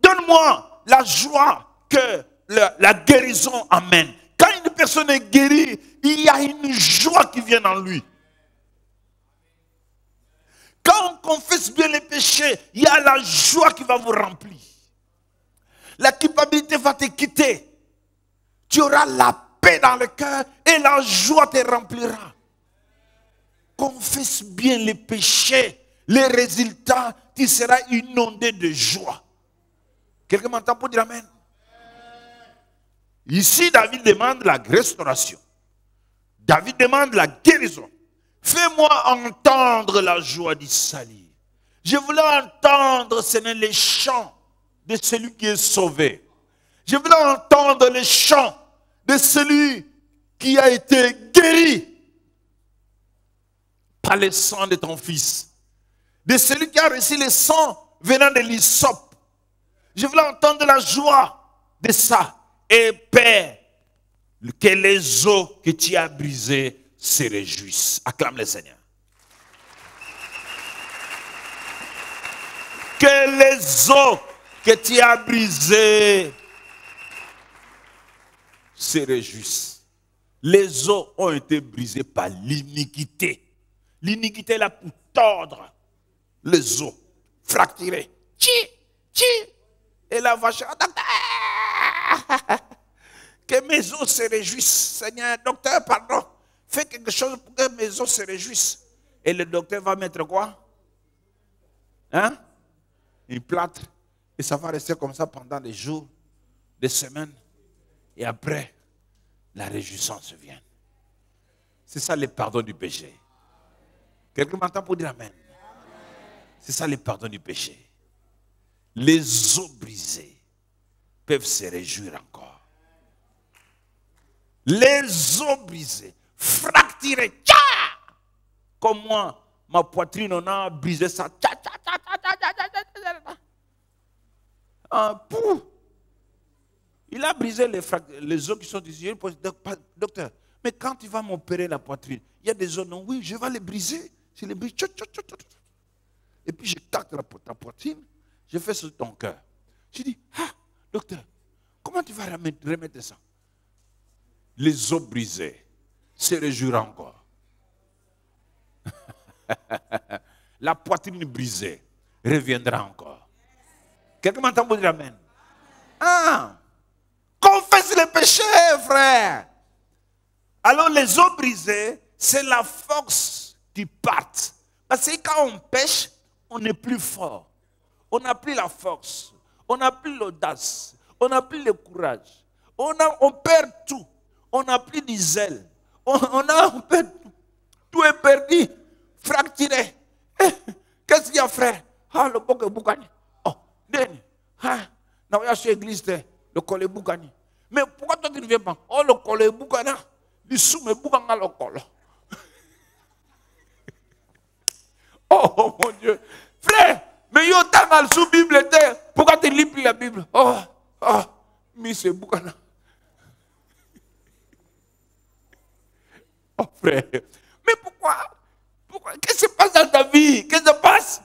Donne-moi la joie que la guérison amène. Quand une personne est guérie, il y a une joie qui vient en lui. Quand on confesse bien les péchés, il y a la joie qui va vous remplir. La culpabilité va te quitter. Tu auras la paix dans le cœur et la joie te remplira. Confesse bien les péchés. Les résultats, tu seras inondé de joie. Quelqu'un m'entend pour dire Amen? Ici, David demande la restauration. David demande la guérison. Fais-moi entendre la joie du salut. Je voulais entendre, Seigneur, les chants de celui qui est sauvé. Je voulais entendre les chants de celui qui a été guéri par le sang de ton fils. De celui qui a reçu le sang venant de l'hysope. Je voulais entendre la joie de ça. Et Père, que les os que tu as brisés se réjouissent. Acclame le Seigneur. Que les os que tu as brisés se réjouissent. Les os ont été brisés par l'iniquité. L'iniquité est là pour tordre les os, fracturés. Et la vache, docteur, que mes os se réjouissent. Seigneur, docteur, pardon, fais quelque chose pour que mes os se réjouissent. Et le docteur va mettre quoi? Hein? Une plâtre. Et ça va rester comme ça pendant des jours, des semaines. Et après, la réjouissance vient. C'est ça le pardon du péché. Quelqu'un m'entend pour dire amen? C'est ça le pardon du péché. Les os brisés peuvent se réjouir encore. Les os brisés, fracturés, tcha! Comme moi, ma poitrine, on a brisé ça. Tcha, tcha, tcha, tcha, tcha, tcha, tcha, tcha. Pouf! Il a brisé les os qui sont ici. Je pose, docteur, mais quand tu vas m'opérer la poitrine, il y a des os, non? Oui, je vais les briser. Je les brise. Tcha, tcha, tcha, tcha. Et puis je tacte ta poitrine, je fais sur ton cœur. Je dis, ah, docteur, comment tu vas remettre ça? Les os brisés se réjouiront encore. La poitrine brisée reviendra encore. Quelqu'un m'entend pour dire amen? Ah, confesse les péchés, frère. Alors les os brisés, c'est la force qui part. Parce que quand on pêche, on n'est plus fort. On n'a plus la force. On n'a plus l'audace. On n'a plus le courage. On perd tout. On n'a plus de zèle. On perd tout. Tout est perdu. Fracturé. Qu'est-ce qu'il y a, frère? Ah, le bouc est boucani. Oh, Deni. Ah, non, il y a chez l'église, le col est boucani. Mais pourquoi toi tu ne viens pas? Oh, le col est boucani. Il sous me boucani le col. Oh mon Dieu. Frère, mais yo t'as mal sous Bible, pourquoi tu ne lis plus la Bible? Oh, mais c'est boucana. Oh frère, mais pourquoi? Qu'est-ce qui se passe dans ta vie? Qu'est-ce qui se passe?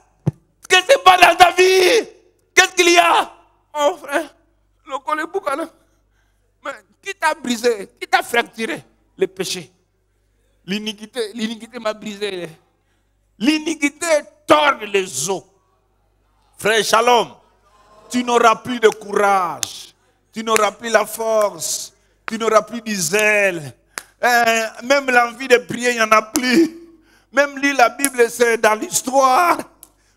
Qu'est-ce qui se passe dans ta vie? Qu'est-ce qu'il y a? Oh frère, le col est boucana. Mais qui t'a brisé? Qui t'a fracturé? Le péché. L'iniquité m'a brisé. L'iniquité tord les os. Frère Shalom, tu n'auras plus de courage. Tu n'auras plus la force. Tu n'auras plus du zèle. Même l'envie de prier, il n'y en a plus. Même lire la Bible, c'est dans l'histoire.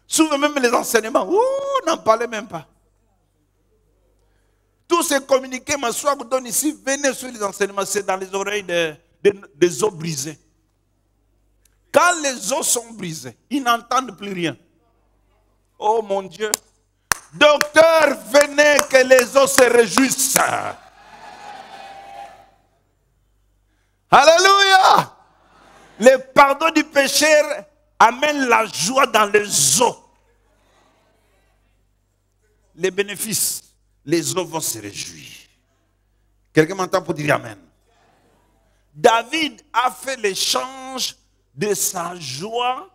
Souvent même les enseignements. N'en parlez même pas. Tous ces communiqués, m'asseoir, vous donne ici, venez sur les enseignements, c'est dans les oreilles des os brisés. Quand les os sont brisés, ils n'entendent plus rien. Oh mon Dieu. Docteur, venez que les os se réjouissent. Alléluia. Le pardon du péché amène la joie dans les os. Les bénéfices, les os vont se réjouir. Quelqu'un m'entend pour dire amen? David a fait l'échange de sa joie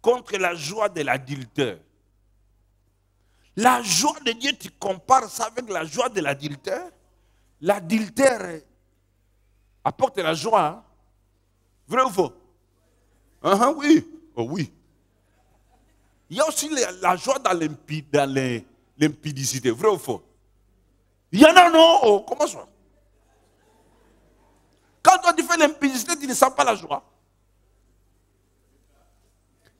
contre la joie de l'adultère. La joie de Dieu, tu compares ça avec la joie de l'adultère? L'adultère apporte la joie. Hein? Vrai ou faux? Oui. Oh oui. Il y a aussi la joie dans l'impudicité. Vrai ou faux? Il y en a non? Oh, comment ça? Quand toi tu fais l'impudicité, tu ne sens pas la joie.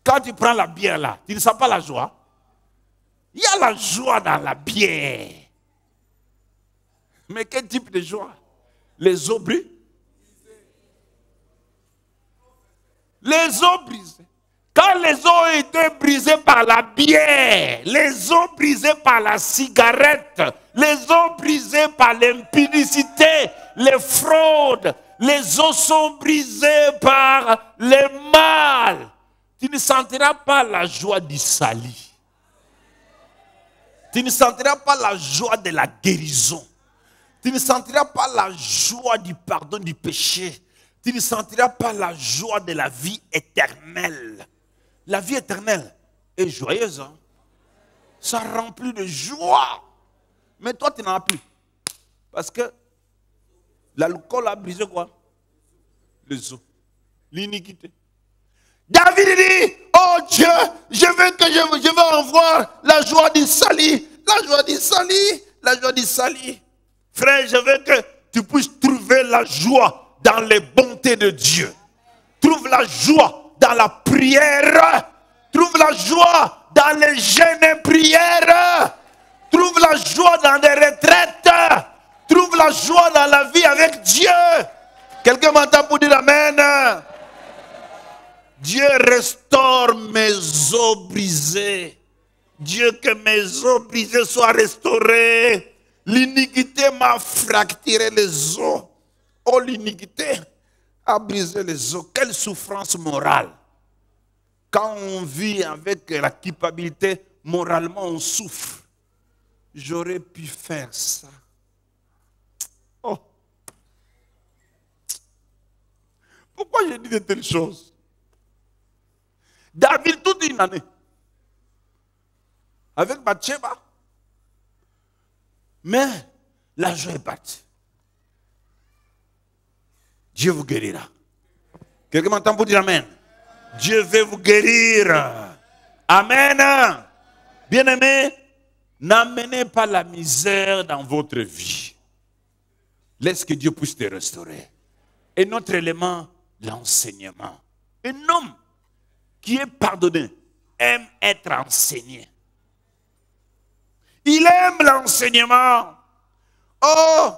Quand tu prends la bière là, tu ne sens pas la joie. Il y a la joie dans la bière. Mais quel type de joie? Les os brisés. Les os brisés. Quand les os étaient brisés par la bière, les os brisés par la cigarette, les os brisés par l'impudicité, les fraudes, les os sont brisés par le mal. Tu ne sentiras pas la joie du salut. Tu ne sentiras pas la joie de la guérison. Tu ne sentiras pas la joie du pardon du péché. Tu ne sentiras pas la joie de la vie éternelle. La vie éternelle est joyeuse. Hein? Ça remplit de joie. Mais toi, tu n'en as plus. Parce que l'alcool a brisé quoi? Les os. L'iniquité. David dit, oh Dieu, je veux en voir la joie du salut. La joie du salut. La joie du salut. Frère, je veux que tu puisses trouver la joie dans les bontés de Dieu. Trouve la joie dans la prière. Trouve la joie dans les jeûnes et prières. Trouve la joie dans les retraites. Trouve la joie dans la vie avec Dieu. Quelqu'un m'entend pour dire Amen? Dieu restaure mes os brisés. Dieu, que mes os brisés soient restaurés. L'iniquité m'a fracturé les os. Oh, l'iniquité a brisé les os. Quelle souffrance morale. Quand on vit avec la culpabilité, moralement on souffre. J'aurais pu faire ça. Oh. Pourquoi j'ai dit de telles choses? David, toute une année, avec Bathsheba. Mais la joie est partie. Dieu vous guérira. Quelqu'un m'entend pour dire Amen? Dieu veut vous guérir. Amen. Bien-aimés, n'amenez pas la misère dans votre vie. Laisse que Dieu puisse te restaurer. Et notre élément, l'enseignement. Un homme qui est pardonné aime être enseigné. Il aime l'enseignement. Oh,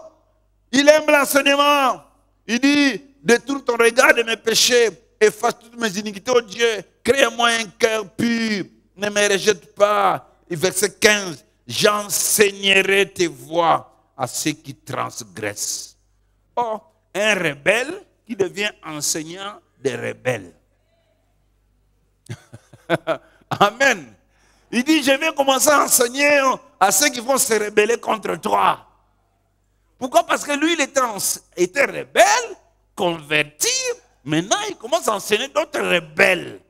il aime l'enseignement. Il dit, détourne ton regard de mes péchés, efface toutes mes iniquités, oh Dieu, crée-moi un cœur pur, ne me rejette pas. Et verset 15, j'enseignerai tes voies à ceux qui transgressent. Oh, un rebelle qui devient enseignant des rebelles. Amen. Il dit, je vais commencer à enseigner à ceux qui vont se rebeller contre toi. Pourquoi? Parce que lui, il était rebelle, converti. Maintenant, il commence à enseigner d'autres rebelles.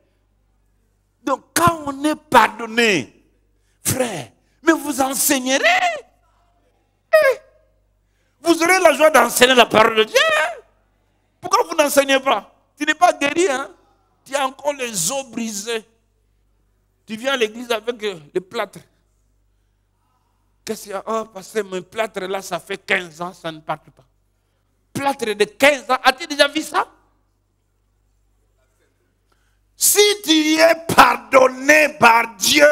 Donc, quand on est pardonné, frère, mais vous enseignerez. Vous aurez la joie d'enseigner la parole de Dieu. Pourquoi vous n'enseignez pas? Tu n'es pas guéri, hein? Tu as encore les os brisés. Tu viens à l'église avec le plâtre. Qu'est-ce qu'il y a? Oh, parce que mon plâtre là, ça fait 15 ans, ça ne part pas. Plâtre de 15 ans, as-tu déjà vu ça? Si tu es pardonné par Dieu,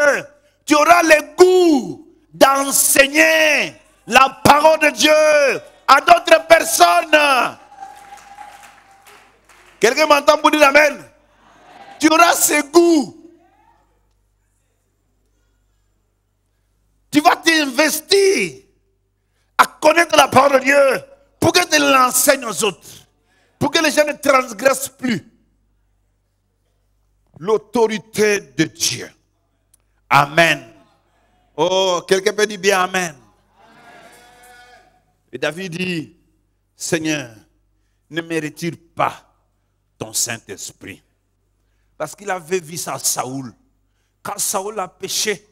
tu auras le goût d'enseigner la parole de Dieu à d'autres personnes. Quelqu'un m'entend pour dire Amen? Tu auras ce goût. Tu vas t'investir à connaître la parole de Dieu pour que tu l'enseignes aux autres. Pour que les gens ne transgressent plus l'autorité de Dieu. Amen. Oh, quelqu'un peut dire bien Amen. Et David dit, Seigneur, ne me retire pas ton Saint-Esprit. Parce qu'il avait vu ça à Saoul. Quand Saoul a péché,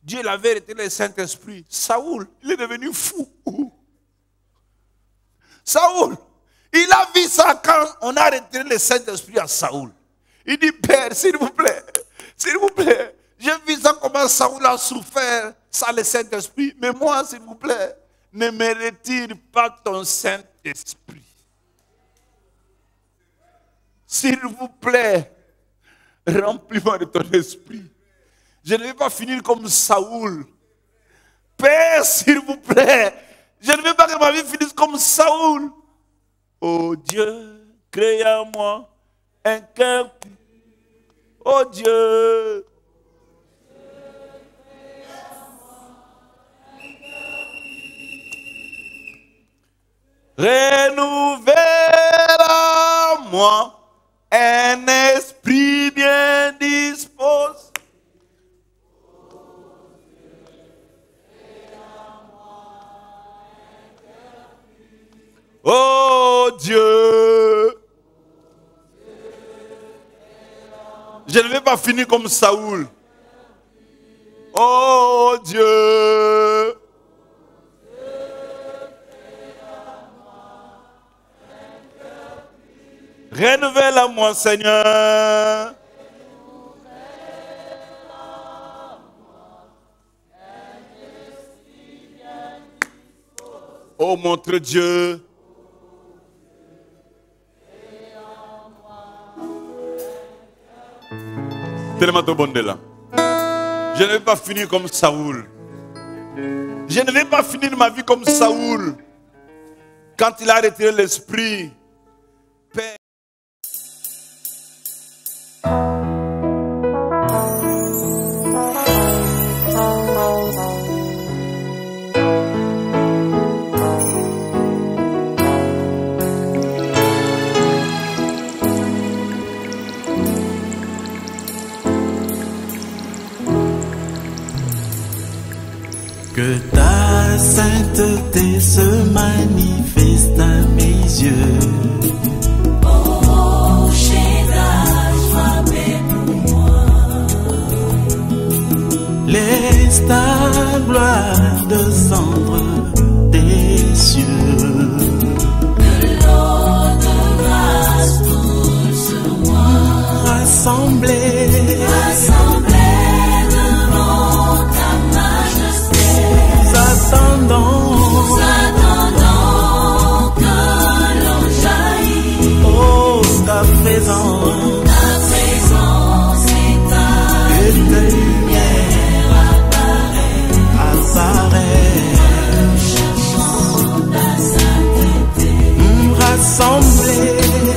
Dieu l'avait retiré le Saint-Esprit. Saoul, il est devenu fou. Saoul, il a vu ça quand on a retiré le Saint-Esprit à Saoul. Il dit, Père, s'il vous plaît, j'ai vu ça comment Saoul a souffert sans le Saint-Esprit. Mais moi, s'il vous plaît, ne me retire pas ton Saint-Esprit. S'il vous plaît, remplis-moi de ton esprit. Je ne vais pas finir comme Saoul. Père, s'il vous plaît, je ne veux pas que ma vie finisse comme Saoul. Oh Dieu, crée en moi un cœur pur. Oh Dieu. Renouvelle en moi un esprit bien disposé. Oh Dieu. Je ne vais pas finir comme Saoul. Oh Dieu. Renouvelle à moi, Seigneur. Oh, montre Dieu. Tellement de bon de là. Je ne vais pas finir comme Saoul. Je ne vais pas finir ma vie comme Saoul. Quand il a retiré l'esprit, sainteté se manifeste à mes yeux. Oh, Shaddai, sois paix pour moi. Laisse ta gloire descendre des cieux. Que l'eau de grâce coule sur moi. Rassemblés Devant ta majesté. Nous attendons que l'on jaillisse. oh, ta présence Ta présence et ta lumière apparaît. cherchant ta sainteté. Rassemblés